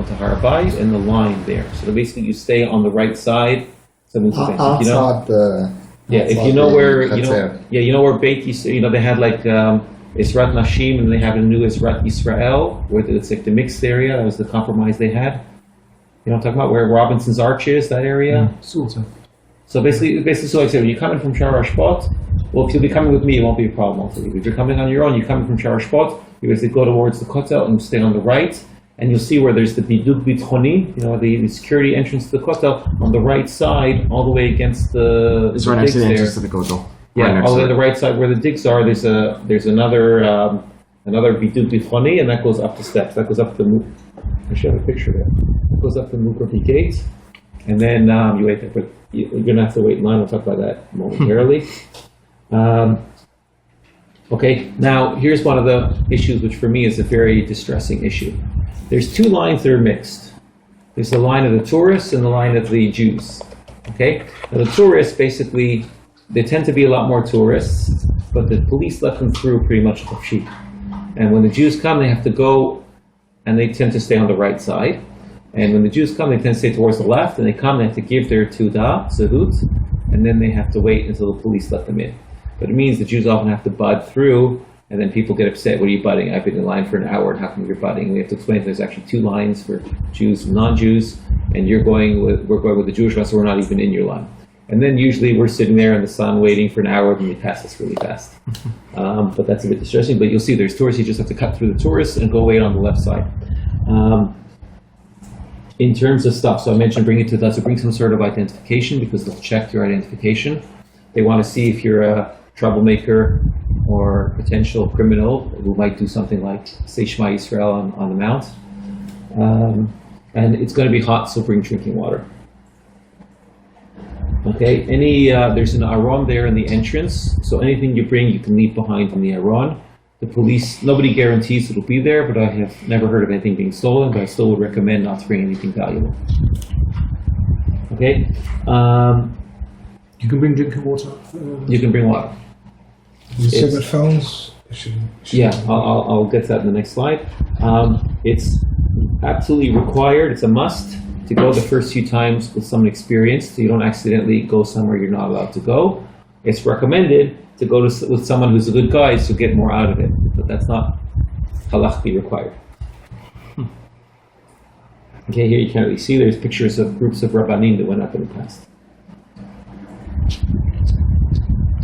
to Har HaBayit and the line there. So basically you stay on the right side. Outside the... Yeah, if you know where, you know where Beit Yisrael, they had like Israt Nashim, and they have a new Israt Yisrael, where it's like the mixed area. That was the compromise they had. You know what I'm talking about? Where Robinson's Arch is, that area? Sort of. So basically, so like I said, when you're coming from Shar HaShpot, well, if you'll be coming with me, it won't be a problem. If you're coming on your own, you're coming from Shar HaShpot, you basically go towards the Kotel and stay on the right, and you'll see where there's the Biduk Bitchoni, you know, the security entrance to the Kotel, on the right side, all the way against the It's right next to the entrance to the Kotel. Yeah, all the way on the right side where the digs are, there's another Biduk Bitchoni, and that goes up the steps. That goes up the, I should have a picture there. It goes up the Mukrafi gate, and then you wait there, but you're going to have to wait in line. We'll talk about that momentarily. Okay, now here's one of the issues which for me is a very distressing issue. There's two lines that are mixed. There's the line of the tourists and the line of the Jews. Okay, now the tourists basically, they tend to be a lot more tourists, but the police let them through pretty much cheap. And when the Jews come, they have to go, and they tend to stay on the right side. And when the Jews come, they tend to stay towards the left, and they come, they have to give their Tudah, Zehut, and then they have to wait until the police let them in. But it means the Jews often have to bud through, and then people get upset. What are you budding? I've been in line for an hour, and how come you're budding? And we have to explain that there's actually two lines for Jews and non-Jews, and we're going with the Jewish one, so we're not even in your line. And then usually we're sitting there in the sun waiting for an hour, and you pass us really fast. But that's a bit distressing. But you'll see there's tourists, you just have to cut through the tourists and go wait on the left side. In terms of stuff, so I mentioned bring it to that, so bring some sort of identification, because they'll check your identification. They want to see if you're a troublemaker or potential criminal who might do something like say Shema Yisrael on the mount. And it's going to be hot, so bring drinking water. Okay, there's an aron there in the entrance, so anything you bring you can leave behind in the aron. The police, nobody guarantees it'll be there, but I have never heard of anything being stolen, but I still would recommend not to bring anything valuable. Okay? You can bring drinking water? You can bring water. Separate phones? Yeah, I'll get to that in the next slide. It's absolutely required, it's a must, to go the first few times with someone experienced, so you don't accidentally go somewhere you're not allowed to go. It's recommended to go with someone who's a good guy to get more out of it, but that's not halachically required. Okay, here you can't really see, there's pictures of groups of Rabbanim that went up in the past.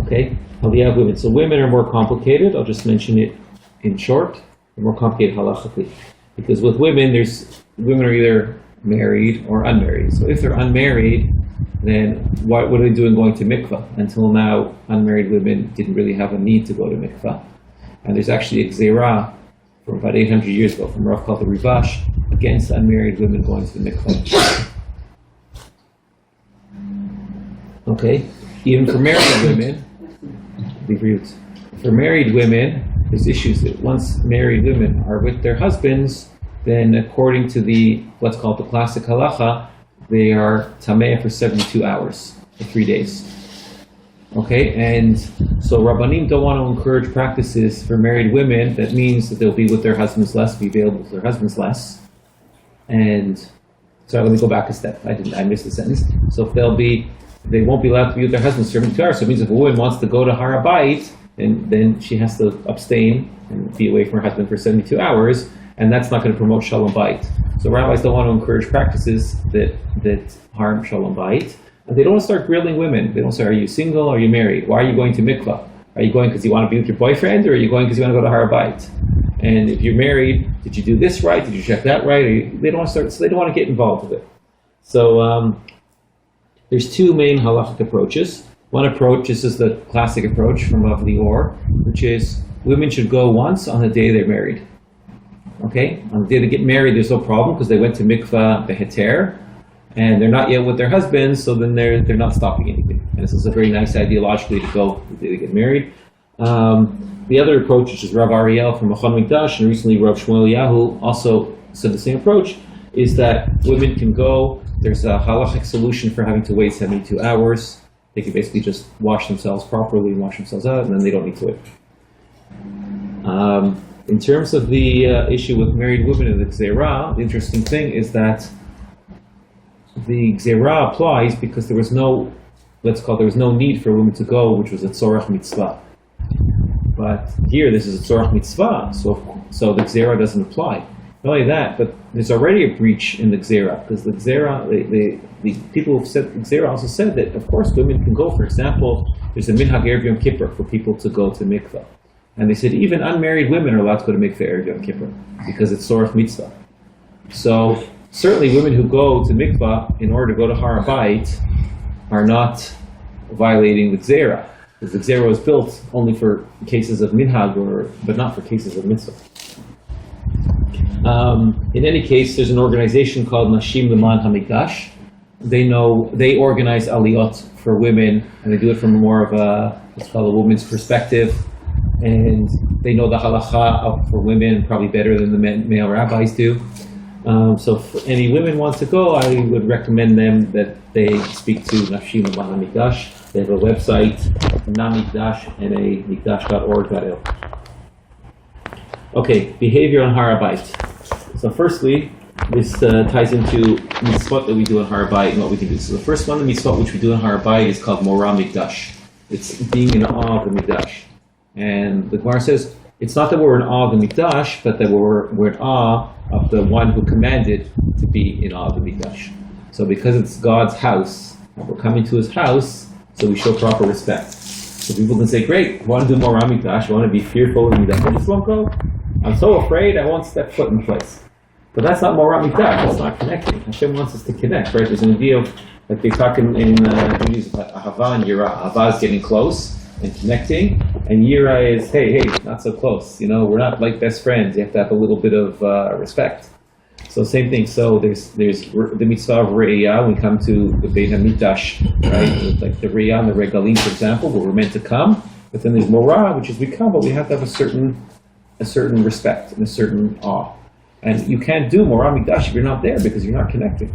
Okay, Aliyah women. So women are more complicated, I'll just mention it in short. They're more complicated halachically. Because with women, women are either married or unmarried. So if they're unmarried, then what are they doing going to mikvah? Until now, unmarried women didn't really have a need to go to mikvah. And there's actually a gzeirah from about 800 years ago from Rav called the Rivash against unmarried women going to the mikvah. Okay, even for married women, there's issues that once married women are with their husbands, then according to what's called the classic halacha, they are tameh for 72 hours, for 3 days. Okay, and so Rabbanim don't want to encourage practices for married women. That means that they'll be with their husbands less, be available to their husbands less. And sorry, let me go back a step. I missed the sentence. So if they won't be allowed to be with their husbands 72 hours. So it means if a woman wants to go to Har HaBayit, then she has to abstain and be away from her husband for 72 hours, and that's not going to promote Shalom Bayit. So rabbis don't want to encourage practices that harm Shalom Bayit. And they don't want to start grilling women. They don't say, are you single or are you married? Why are you going to mikvah? Are you going because you want to be with your boyfriend, or are you going because you want to go to Har HaBayit? And if you're married, did you do this right? Did you check that right? They don't want to get involved with it. So there's two main halachic approaches. One approach, this is the classic approach from Rav Lior, which is women should go once on the day they're married. Okay? On the day they get married, there's no problem because they went to mikvah beheter, and they're not yet with their husbands, so then they're not stopping anything. And this is a very nice ideologically to go the day they get married. The other approach, which is Rav Ariel from Machon Mikdash, and recently Rav Shmuel Yahu also said the same approach, is that women can go. There's a halachic solution for having to wait 72 hours. They can basically just wash themselves properly and wash themselves out, and then they don't need to wait. In terms of the issue with married women and the Gzerah, the interesting thing is that the Gzerah applies because there was no need for a woman to go, which was a tzorach mitzvah. But here, this is a tzorach mitzvah, so the Gzerah doesn't apply. Not only that, but there's already a breach in the Gzerah, because the Gzerah, the people who said Gzerah also said that, of course, women can go. For example, there's a minhag Erev Yom Kippur for people to go to mikvah. And they said even unmarried women are allowed to go to mikvah Erev Yom Kippur, because it's tzorach mitzvah. So, certainly women who go to mikvah in order to go to Har HaBayit are not violating the Gzerah, because the Gzerah was built only for cases of minhag, but not for cases of mitzvah. In any case, there's an organization called Nashim Leman HaMikdash. They organize Aliyot for women, and they do it from more of what's called a woman's perspective. And they know the halacha for women probably better than the male rabbis do. So if any women want to go, I would recommend them that they speak to Nashim Leman HaMikdash. They have a website, namikdash.org.il. Okay, behavior on Har HaBayit. So firstly, this ties into mitzvot that we do on Har HaBayit and what we can do. So the first one, the mitzvot which we do on Har HaBayit, is called Morah Mikdash. It's being in awe of the Mikdash. And the Gemara says, it's not that we're in awe of the Mikdash, but that we're in awe of the one who commanded to be in awe of the Mikdash. So because it's God's house, we're coming to his house, so we show proper respect. So people can say, great, I want to do Morah Mikdash, I want to be fearful of the Mikdash, I just won't go. I'm so afraid I won't step foot in place. But that's not Morah Mikdash, that's not connecting. Hashem wants us to connect, right? There's an idea of, like they talk in Judaism, Ahava and Yirah. Ahava is getting close and connecting, and Yirah is, hey, not so close. You know, we're not like best friends. You have to have a little bit of respect. So same thing. So there's the mitzvah of Re'iyah. We come to the Beit HaMikdash, right? Like the Re'iyah and the Regalim, for example, where we're meant to come. But then there's Morah, which is we come, but we have to have a certain respect and a certain awe. And you can't do Morah Mikdash if you're not there because you're not connected.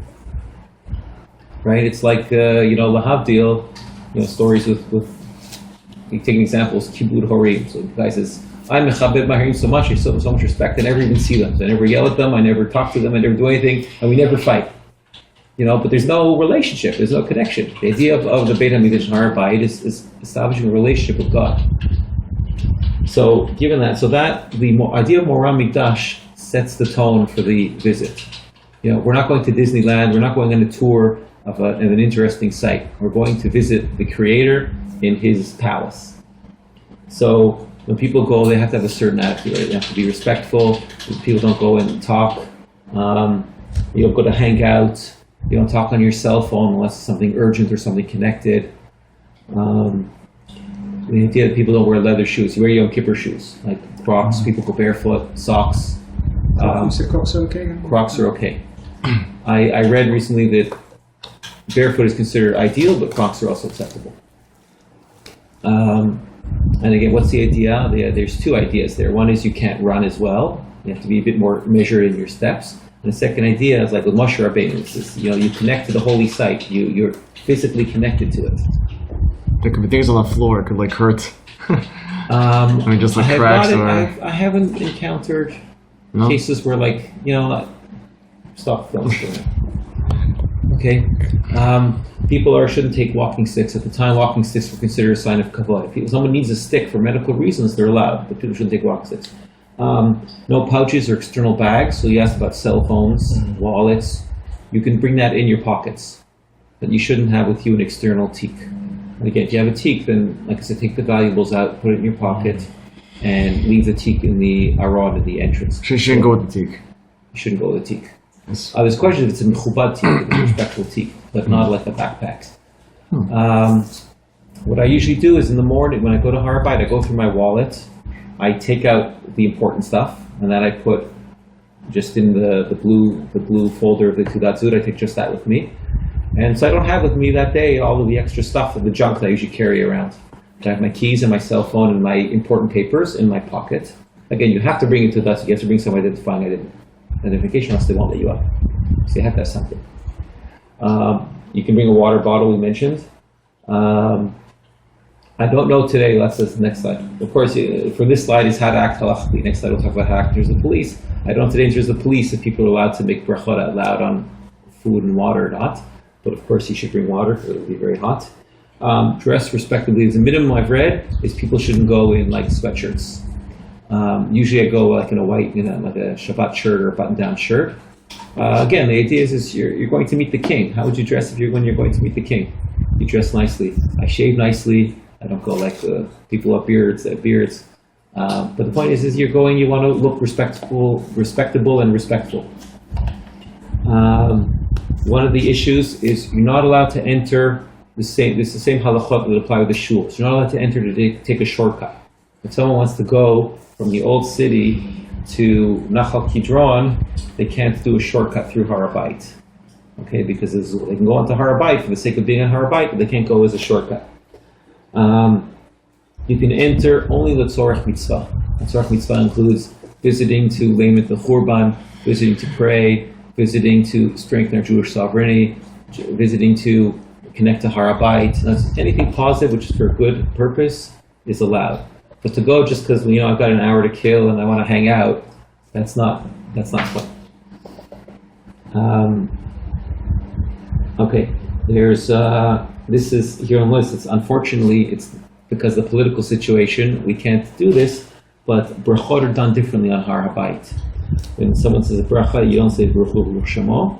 Right? It's like, lahavdil, stories with you take an example, Kibud Horim. So the guy says, I mechabed my harim so much, I show them so much respect, I never even see them. I never yell at them, I never talk to them, I never do anything, and we never fight. But there's no relationship, there's no connection. The idea of the Beit HaMikdash and Har HaBayit is establishing a relationship with God. So, given that, the idea of Morah Mikdash sets the tone for the visit. We're not going to Disneyland, we're not going on a tour of an interesting site. We're going to visit the Creator in his palace. So when people go, they have to have a certain attitude. Right? They have to be respectful. People don't go and talk. You don't go to hang out. You don't talk on your cell phone unless it's something urgent or something connected. The idea that people don't wear leather shoes. You wear Yom Kippur shoes, like Crocs. People go barefoot, socks. You said Crocs are okay? Crocs are okay. I read recently that barefoot is considered ideal, but Crocs are also acceptable. And again, what's the idea? There's two ideas there. One is you can't run as well. You have to be a bit more measured in your steps. And the second idea is like with Moshe Rabbeinu. You connect to the holy site. You're physically connected to it. There could be things on the floor. It could hurt. Just like cracks. I haven't encountered cases where stop filming. Okay. People shouldn't take walking sticks. At the time, walking sticks were considered a sign of kavod. If someone needs a stick for medical reasons, they're allowed, but people shouldn't take walking sticks. No pouches or external bags. So you asked about cell phones, wallets. You can bring that in your pockets, but you shouldn't have with you an external teek. And again, if you have a teek, then, like I said, take the valuables out, put it in your pocket, and leave the teek in the aron at the entrance. You shouldn't go with the teek. You shouldn't go with the teek. There's questions if it's a mechubad teek, a respectful teek, but not like a backpack. What I usually do is in the morning when I go to Har HaBayit, I go through my wallet, I take out the important stuff, and then I put just in the blue folder of the Tudat Zut. I take just that with me, and so I don't have with me that day all of the extra stuff of the junk that I usually carry around. I have my keys and my cell phone and my important papers in my pocket. Again, you have to bring it to Tudat Zut. You have to bring some identification, else they won't let you up. So you have to have something. You can bring a water bottle, we mentioned. I don't know today. Let's see the next slide. Of course, for this slide is how to act halachically. Next slide we'll talk about how to act in terms of police. I don't know today in terms of police if people are allowed to make brachot out loud on food and water or not. But of course, you should bring water because it'll be very hot. Dress respectably. The minimum I've read is people shouldn't go in like sweatshirts. Usually I go like in a white, like a Shabbat shirt or a button-down shirt. Again, the idea is you're going to meet the king. How would you dress when you're going to meet the king? You dress nicely. I shave nicely. I don't go like people with beards. But the point is you're going. You want to look respectable, and respectful. One of the issues is you're not allowed to enter the same. This is the same halachot that apply with the shul. So you're not allowed to enter to take a shortcut. If someone wants to go from the old city to Nachal Kidron, they can't do a shortcut through Har HaBayit. Okay, because they can go onto Har HaBayit for the sake of being on Har HaBayit, but they can't go as a shortcut. You can enter only the Tzorech Mitzvah. The Tzorech Mitzvah includes visiting to lament the Churban, visiting to pray, visiting to strengthen our Jewish sovereignty, visiting to connect to Har HaBayit. Anything positive, which is for a good purpose, is allowed. But to go just because I've got an hour to kill and I want to hang out, that's not fun. Okay, there's this is here on the list. It's because of the political situation we can't do this, but brachot are done differently on Har HaBayit. When someone says a bracha, you don't say Baruch Hu Baruch Shemo.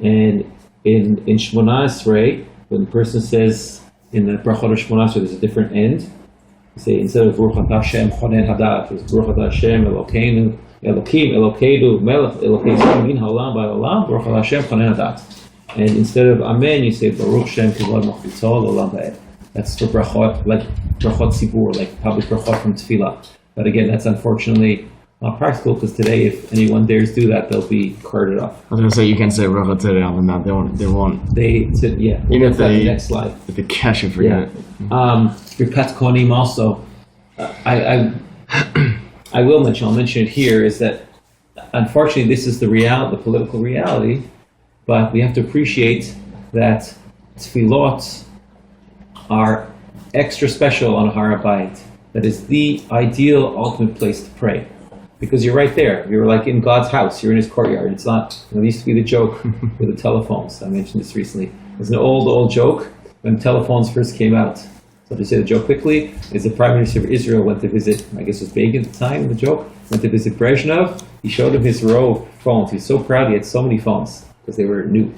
And in Shmona Esrei, when the person says in the brachot of Shmona Esrei, there's a different end. You say instead of Baruch Atah Hashem Chonen Hadat, it's Baruch Atah Hashem Elokeinu Elokeinu Melech Elokeinu Min Haolam Ba'olam Baruch Atah Hashem Chonen Hadat. And instead of Amen, you say Baruch Shem Kivod Machlitzol Olam Ba'ed. That's for brachot, like brachot tzibur, like public brachot from tefillah. But again, that's unfortunately not practical because today, if anyone dares do that, they'll be carted off. I was going to say you can't say bracha today on the mat. They won't. Yeah. Even if they next slide. If they catch it, forget it. Birkat Kohanim also. I will mention. I'll mention it here. Is that unfortunately this is the political reality, but we have to appreciate that tefillot are extra special on Har HaBayit. That is the ideal, ultimate place to pray. Because you're right there. You're like in God's house. You're in His courtyard. It's not, it used to be the joke with the telephones. I mentioned this recently. It's an old joke when telephones first came out. So to say the joke quickly, is the Prime Minister of Israel went to visit, I guess it was Begin at the time, the joke, went to visit Brezhnev. He showed him his row of phones. He was so proud he had so many phones because they were new.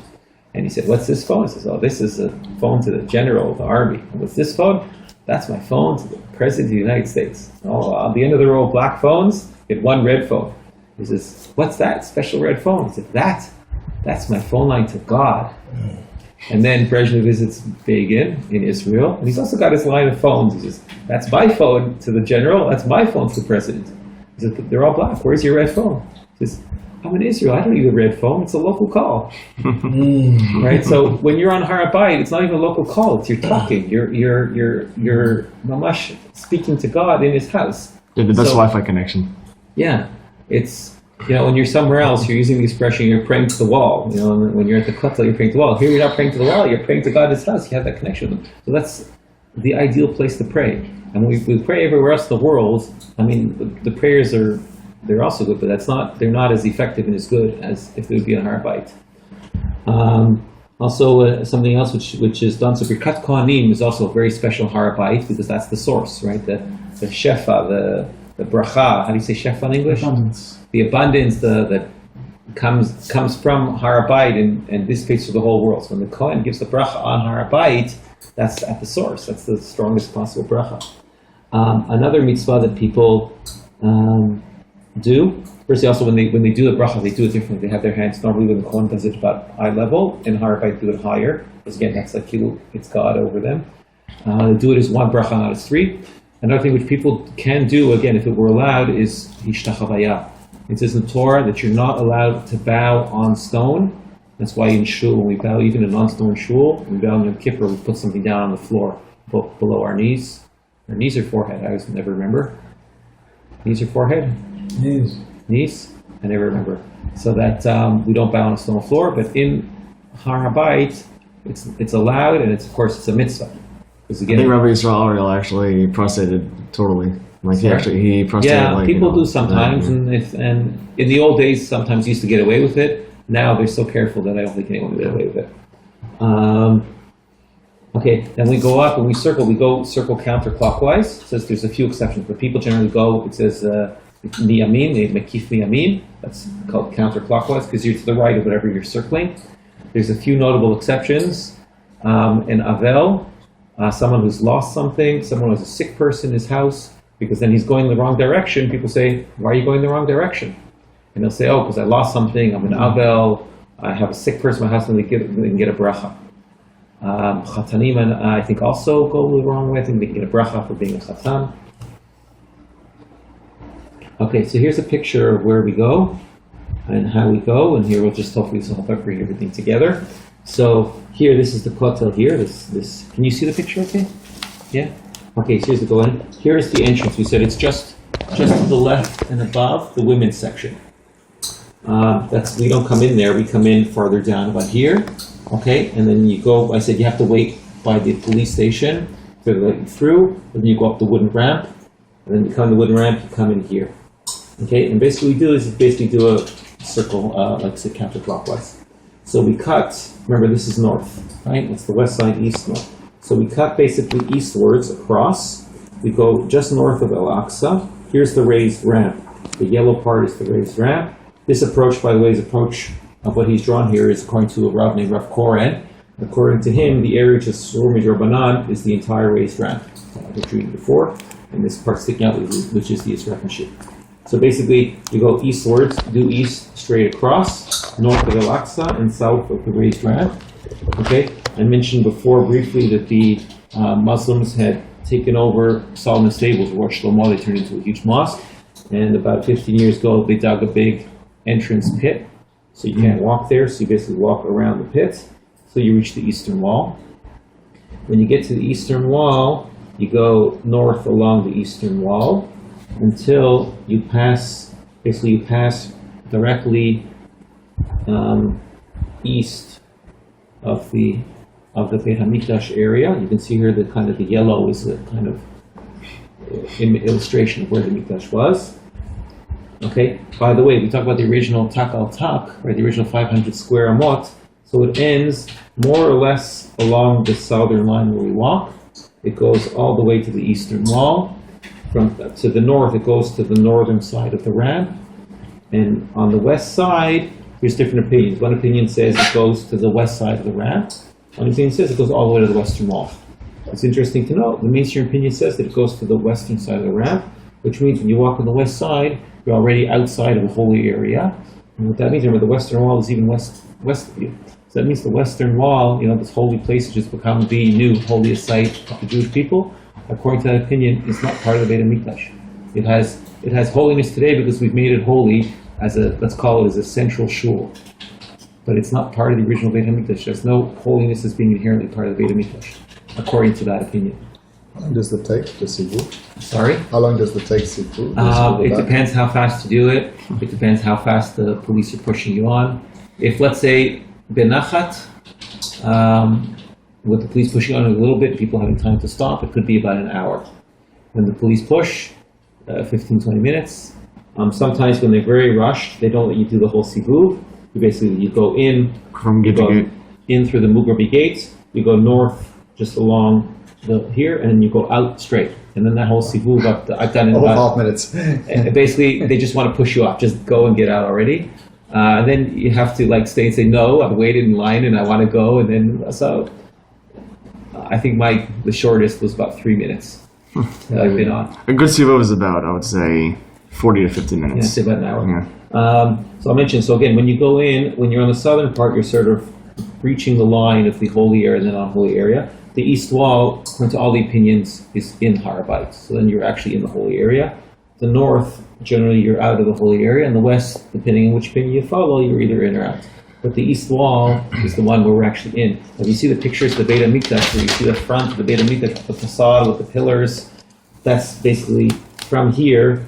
And he said, what's this phone? He says, oh, this is a phone to the general of the army. And what's this phone? That's my phone to the President of the United States. Oh, on the end of the row of black phones, he had one red phone. He says, what's that special red phone? He said, that's my phone line to God. And then Brezhnev visits Begin in Israel, and he's also got his line of phones. He says, that's my phone to the general, that's my phone to the president. He says, they're all black, where's your red phone? He says, I'm in Israel, I don't need a red phone, it's a local call. Right? So when you're on Har HaBayit, it's not even a local call, it's you're talking, you're mamash speaking to God in His house. Yeah, the best Wi-Fi connection. Yeah, it's, when you're somewhere else, you're using the expression, you're praying to the wall. When you're at the kotel, you're praying to the wall. Here you're not praying to the wall, you're praying to God in His house, you have that connection with Him. So that's the ideal place to pray. And when we pray everywhere else in the world, I mean, the prayers they're also good, but they're not as effective and as good as if it would be on Har HaBayit. Also, something else which is done. So Birkat Kohanim is also a very special Har HaBayit because that's the source, right? The shefa, the bracha. How do you say shefa in English? Abundance. The abundance that comes from Har HaBayit and dissipates through the whole world. So when the Kohen gives the bracha on Har HaBayit, that's at the source. That's the strongest possible bracha. Another mitzvah that people do. Firstly, also when they do the bracha, they do it differently. They have their hands normally when the Kohen does it about eye level, and Har HaBayit do it higher. Because again, that's like it's God over them. They do it as one bracha, not as three. Another thing which people can do, again, if it were allowed, is hishtachavaya. It says in the Torah that you're not allowed to bow on stone. That's why in shul, when we bow, even in non-stone shul, when we bow in Yom Kippur, we put something down on the floor below our knees. Our knees or forehead? I always never remember. Knees or forehead? Knees? I never remember. So that we don't bow on a stone floor, but in Har HaBayit, it's allowed, and of course it's a mitzvah. Because I think Rabbi Yisrael Ariel actually prostrated totally. Like he prostrated. Yeah, like, people do sometimes, and in the old days, sometimes used to get away with it. Now they're so careful that I don't think anyone will get away with it. Okay, then we go up and we go circle counterclockwise. It says there's a few exceptions, but people generally go, it says miyamin, mekif miyamin. That's called counterclockwise because you're to the right of whatever you're circling. There's a few notable exceptions. An avel, someone who's lost something, someone who's a sick person in his house, because then he's going in the wrong direction. People say, why are you going the wrong direction? And they'll say, oh, because I lost something, I'm an avel, I have a sick person in my house, and they can get a bracha. Chatanim, I think, also go the wrong way. I think they can get a bracha for being a chatan. Okay, so here's a picture of where we go and how we go, and here we'll just hopefully help read everything together. So here, this is the kotel here. This. Can you see the picture? Okay. Yeah. Okay. So here's the go in. Here is the entrance. We said it's just to the left and above the women's section. We don't come in there. We come in farther down about here. Okay. And then you go. I said you have to wait by the police station to let you through. And then you go up the wooden ramp. And then you come the wooden ramp. You come in here. Okay. And basically what we do is do a circle, like I said, counterclockwise. So we cut, remember this is north, right? It's the west side, east, north. So we cut basically eastwards across. We go just north of Al-Aqsa. Here's the raised ramp. The yellow part is the raised ramp. This approach, by the way, is approach of what he's drawn here is according to a Rav named Rav Koren. According to him, the area to Surmi Rabbanan is the entire raised ramp. I drew it before, and this part sticking out, which is the Yisrael. So basically, you go eastwards, do east straight across, north of Al-Aqsa and south of the raised ramp. Okay, I mentioned before briefly that the Muslims had taken over Solomon's Stables, where Shlomo, they turned into a huge mosque. And about 15 years ago, they dug a big entrance pit. So you can't walk there, so you basically walk around the pit. So you reach the eastern wall. When you get to the eastern wall, you go north along the eastern wall until you pass directly east of the Beit HaMikdash area. You can see here that kind of the yellow is a kind of illustration of where the Mikdash was. Okay. By the way, we talked about the original Tak al Tak, right? The original 500 square amot. So it ends more or less along the southern line where we walk. It goes all the way to the eastern wall. To the north, it goes to the northern side of the ramp. And on the west side, there's different opinions. One opinion says it goes to the west side of the ramp. One opinion says it goes all the way to the western wall. It's interesting to note, the mainstream opinion says that it goes to the western side of the ramp, which means when you walk on the west side, you're already outside of a holy area. And what that means, remember, the western wall is even west of you. So that means the western wall, this holy place, which has become the new holiest site of the Jewish people, according to that opinion, it's not part of the Beit HaMikdash. It has holiness today because we've made it holy as let's call it as a central shul. But it's not part of the original Beit HaMikdash. There's no holiness as being inherently part of the Beit HaMikdash, according to that opinion. How long does it take, the sibur? Sorry? How long does it take sibur? It depends how fast you do it. It depends how fast the police are pushing you on. If, let's say, benachat, with the police pushing on a little bit, people having time to stop, it could be about an hour. When the police push, 15, 20 minutes. Sometimes when they're very rushed, they don't let you do the whole sivuv. You go in from gate to gate, in through the Mugrabi gate. You go north just along here, and then you go out straight. And then that whole sivuv I've done in about 5 minutes. Basically, they just want to push you off. Just go and get out already. And then you have to stay and say, no, I've waited in line and I want to go. And then, so I think the shortest was about 3 minutes that I've been on. A good sivuv is about, I would say, 40 to 50 minutes. Yeah, it's about an hour. Yeah. So I mentioned, so again, when you go in, when you're on the southern part, you're sort of reaching the line of the holy area and the non-holy area. The east wall, according to all the opinions, is in Har HaBayit. So then you're actually in the holy area. The north, generally you're out of the holy area. And the west, depending on which opinion you follow, you're either in or out. But the east wall is the one where we're actually in. If you see the pictures of the Beit HaMikdash, where you see the front of the Beit HaMikdash, the facade with the pillars, that's basically from here,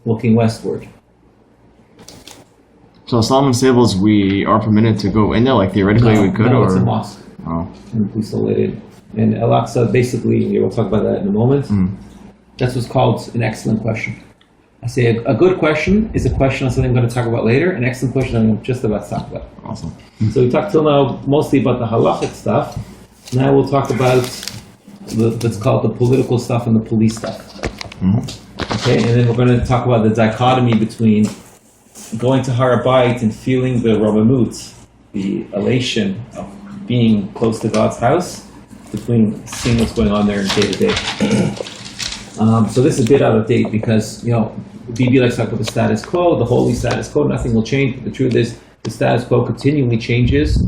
looking westward. So Solomon's Stables, we are permitted to go in there, theoretically we could, no, or it's a mosque. Oh. And we still let it. And Al-Aqsa, basically, we'll talk about that in a moment. That's what's called an excellent question. I say a good question is a question on something I'm going to talk about later. An excellent question I'm just about to talk about. Awesome. So we talked till now mostly about the halachic stuff. Now we'll talk about what's called the political stuff and the police stuff. Okay, and then we're going to talk about the dichotomy between going to Har HaBayit and feeling the romamut, the elation of being close to God's house, between seeing what's going on there day to day. So this is a bit out of date because, Bibi likes to talk about the status quo, the holy status quo, nothing will change. But the truth is, the status quo continually changes,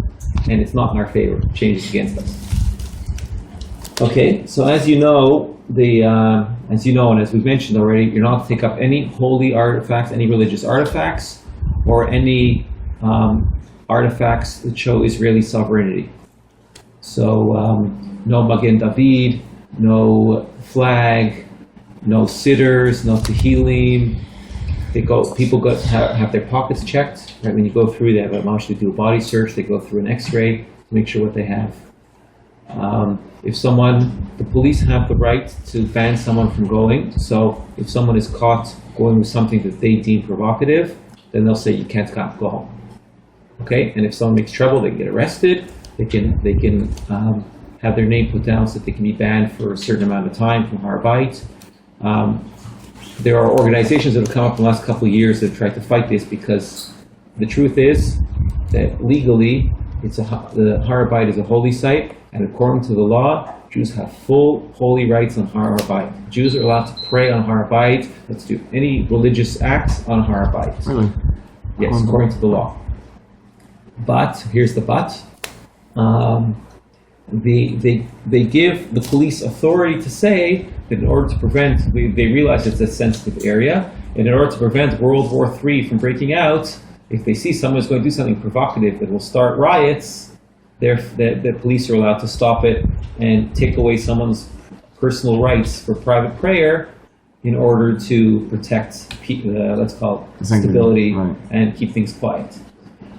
and it's not in our favor. It changes against us. Okay, so as you know, and as we've mentioned already, you're not to take up any holy artifacts, any religious artifacts, or any artifacts that show Israeli sovereignty. So no Magen David, no flag, no sitters, no tehillim. People have their pockets checked. Right, when you go through, they have a mamash to do a body search. They go through an X-ray to make sure what they have. The police have the right to ban someone from going. So if someone is caught going with something that they deem provocative, then they'll say you can't go home. Okay, and if someone makes trouble, they get arrested. They can have their name put down so that they can be banned for a certain amount of time from Har HaBayit. There are organizations that have come up in the last couple of years that have tried to fight this because the truth is that legally the Har HaBayit is a holy site, and according to the law, Jews have full holy rights on Har HaBayit. Jews are allowed to pray on Har HaBayit, let's do any religious acts on Har HaBayit. Really? Yes, according to the law. But, here's the but, they give the police authority to say that in order to prevent, they realize it's a sensitive area, and in order to prevent World War III from breaking out, if they see someone's going to do something provocative that will start riots, the police are allowed to stop it and take away someone's personal rights for private prayer in order to protect, let's call it, stability, right, and keep things quiet.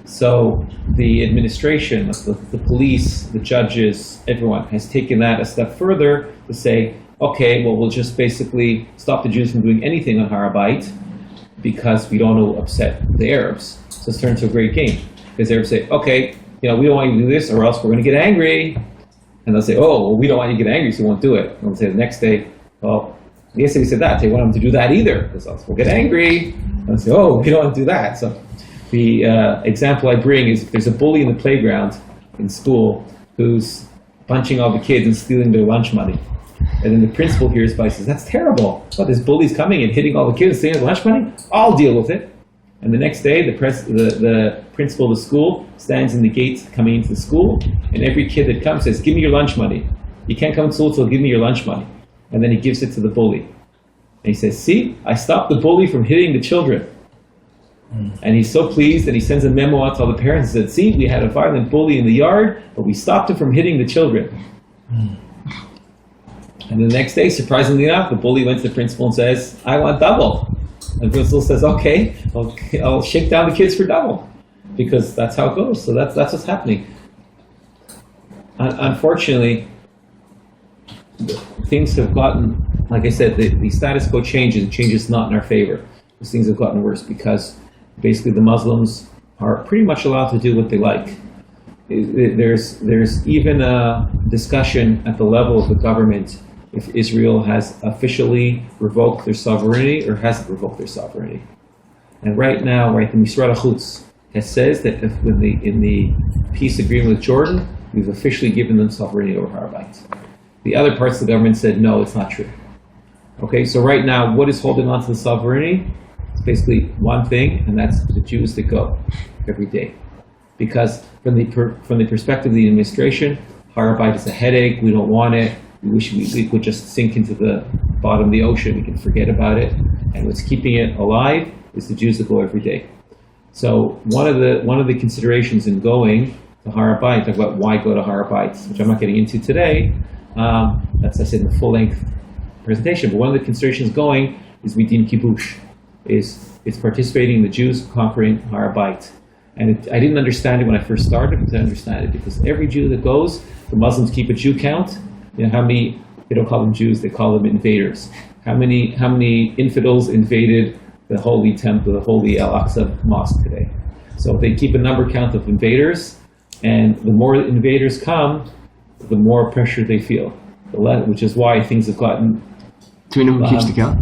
So the administration, the police, the judges, everyone has taken that a step further to say, okay, well, we'll just basically stop the Jews from doing anything on Har HaBayit because we don't want to upset the Arabs. So it's turned into a great game. Because the Arabs say, okay, we don't want you to do this or else we're going to get angry. And they'll say, oh, well, we don't want you to get angry, so we won't do it. And they'll say the next day, well, yesterday we said that. They want them to do that either because else we'll get angry. And they'll say, oh, we don't want to do that. So the example I bring is if there's a bully in the playground in school who's punching all the kids and stealing their lunch money. And then the principal hears by says, that's terrible. But this bully's coming and hitting all the kids and stealing their lunch money? I'll deal with it. And the next day, the principal of the school stands in the gate coming into the school, and every kid that comes says, give me your lunch money. You can't come to school until give me your lunch money. And then he gives it to the bully. And he says, see, I stopped the bully from hitting the children. And he's so pleased, and he sends a memo out to all the parents and said, see, we had a violent bully in the yard, but we stopped him from hitting the children. And the next day, surprisingly enough, the bully went to the principal and says, I want double. And the principal says, okay, I'll shake down the kids for double. Because that's how it goes. So that's what's happening. Unfortunately, things have gotten, like I said, the status quo changes. It changes not in our favor. These things have gotten worse because basically the Muslims are pretty much allowed to do what they like. There's even a discussion at the level of the government if Israel has officially revoked their sovereignty or hasn't revoked their sovereignty. And right now, right in Misrad HaChutz, it says that in the peace agreement with Jordan, we've officially given them sovereignty over Har HaBayit. The other parts of the government said, no, it's not true. Okay, so right now, what is holding on to the sovereignty? It's basically one thing, and that's the Jews that go every day. Because from the perspective of the administration, Har HaBayit is a headache, we don't want it, we wish we could just sink into the bottom of the ocean, we can forget about it. And what's keeping it alive is the Jews that go every day. So one of the considerations in going to Har HaBayit, talk about why go to Har HaBayit, which I'm not getting into today, that's I said in the full-length presentation, but one of the considerations going is Midim Kibush, it's participating in the Jews conquering Har HaBayit. And I didn't understand it when I first started, but I understand it because every Jew that goes, the Muslims keep a Jew count, how many, they don't call them Jews, they call them invaders. How many infidels invaded the holy temple, the holy Al-Aqsa mosque today? So they keep a number count of invaders, and the more invaders come, the more pressure they feel. Which is why things have gotten. Do we know who keeps the count?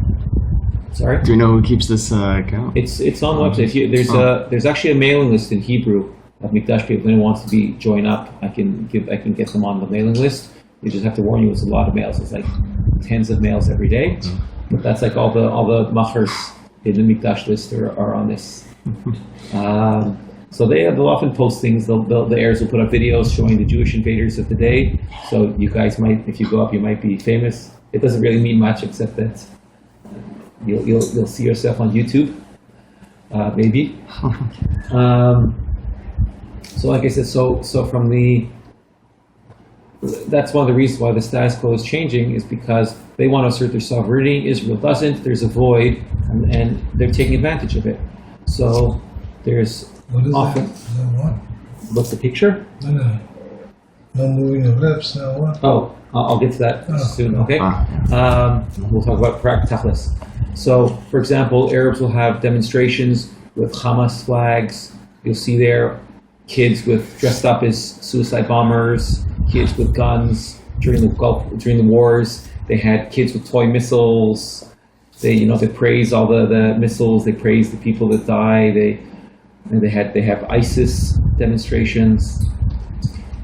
Sorry? Do we know who keeps this count? It's on the website. There's actually a mailing list in Hebrew of Mikdash people. If anyone wants to be join up, I can get them on the mailing list. You just have to warn you, it's a lot of mails. It's like tens of mails every day. But that's like all the machers in the Mikdash list are on this. So they'll often post things. The heirs will put up videos showing the Jewish invaders of the day. So you guys might, if you go up, you might be famous. It doesn't really mean much except that you'll see yourself on YouTube, maybe. So like I said, so from that's one of the reasons why the status quo is changing, is because they want to assert their sovereignty. Israel doesn't. There's a void, and they're taking advantage of it. So there's What is often. that? Now what? What's the picture? No. No moving of lips, now what? Oh, I'll get to that soon. Okay. We'll talk about practicals. So, for example, Arabs will have demonstrations with Hamas flags. You'll see there kids dressed up as suicide bombers, kids with guns during the wars. They had kids with toy missiles. They praise all the missiles. They praise the people that die. They have ISIS demonstrations.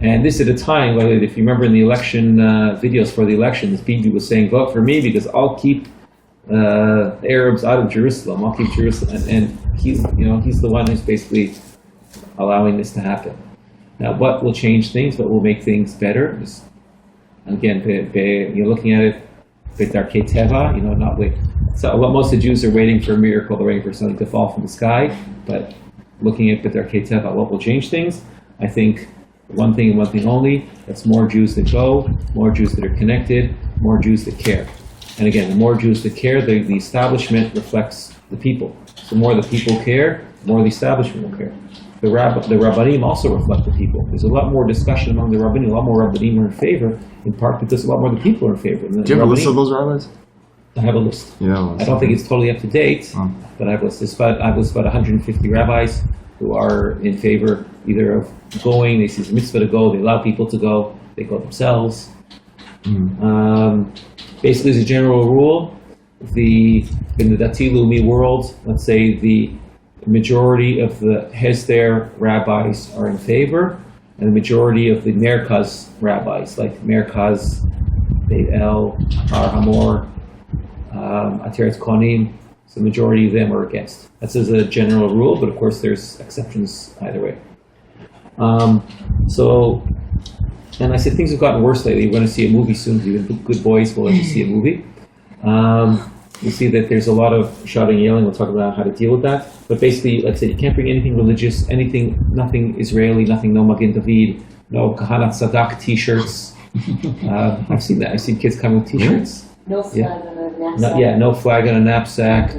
And this at a time, if you remember in the election videos for the elections, Bibi was saying, vote for me because I'll keep Arabs out of Jerusalem. I'll keep Jerusalem. And he's the one who's basically allowing this to happen. Now, what will change things? What will make things better? Is, again, you're looking at it, B'darkei Teva, not wait. So what most of the Jews are waiting for a miracle, they're waiting for something to fall from the sky. But looking at B'darkei Teva, what will change things? I think one thing and one thing only, that's more Jews that go, more Jews that are connected, more Jews that care. And again, the more Jews that care, the establishment reflects the people. So the more the people care, the more the establishment will care. The Rabbanim also reflect the people. There's a lot more discussion among the Rabbanim, a lot more Rabbanim are in favor, in part because a lot more of the people are in favor. Do you have a list of those rabbis? I have a list. Yeah. I don't think it's totally up to date, but I have a list. I have about 150 rabbis who are in favor either of going, they see the mitzvah to go, they allow people to go, they go themselves. Basically, as a general rule, in the Dati Leumi world, let's say the majority of the Hesder rabbis are in favor, and the majority of the Merkaz rabbis, like Merkaz, Beit El, Har Hamor, Ateret Konim, so the majority of them are against. That's as a general rule, but of course there's exceptions either way. And I said things have gotten worse lately. We're going to see a movie soon. Even good boys will let you see a movie. You see that there's a lot of shouting and yelling. We'll talk about how to deal with that. But basically, let's say you can't bring anything religious, nothing Israeli, nothing no Magen David, no Kahanat Sadak T-shirts. I've seen that. I've seen kids come with T-shirts. No flag on a knapsack. No flag on a knapsack.